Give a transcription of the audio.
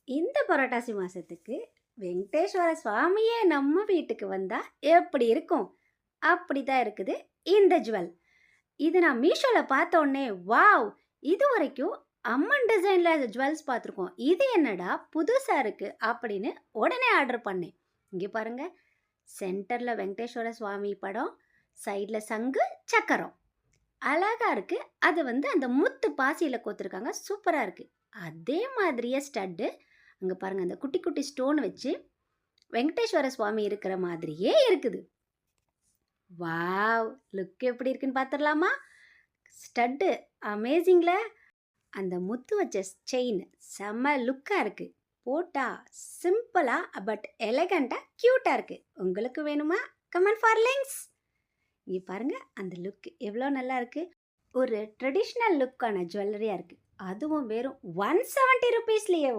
இந்த புரட்டாசி மாசத்துக்கு வெங்கடேஸ்வர சுவாமியே நம்ம வீட்டுக்கு வந்தா எப்படி இருக்கும்? அப்படிதான் இருக்குது இந்த ஜுவல். இது நான் மீஷோல பார்த்த உடனே, வாவ்! இதுவரைக்கும் அம்மன் டிசைன்ல ஜுவல்ஸ் பார்த்துருக்கோம். இது என்னடா புதுசா இருக்கு அப்படின்னு உடனே ஆர்டர் பண்ணேன். இங்க பாருங்க. சென்டர்ல வெங்கடேஸ்வர சுவாமி படம், சைடுல சங்கு, சக்கரம். அழகா இருக்கு. அது அந்த முத்து பாசியில கோத்துருக்காங்க. சூப்பரா இருக்கு. அதே மாதிரியே ஸ்டட்டு அங்க பாருங்க அந்த குட்டி குட்டி ஸ்டோன் வச்சு வெங்கடேஸ்வர சுவாமி இருக்கிற மாதிரியே இருக்குது. வாவ்! லுக் எப்படி இருக்குன்னு பார்த்துடலாமா? ஸ்டட்டு அமேசிங்ல. அந்த முத்து வச்ச செயின் செம்ம லுக்கா இருக்கு. போட்டா சிம்பிளா பட் எலகண்டா கியூட்டா இருக்கு. உங்களுக்கு வேணுமா? Comment for links. இங்க பாருங்க அந்த லுக் எவ்வளோ நல்லா இருக்கு. ஒரு ட்ரெடிஷ்னல் லுக்கான ஜுவல்லரியா இருக்கு. அதுவும் வெறும் 170 ருபீஸ்லயே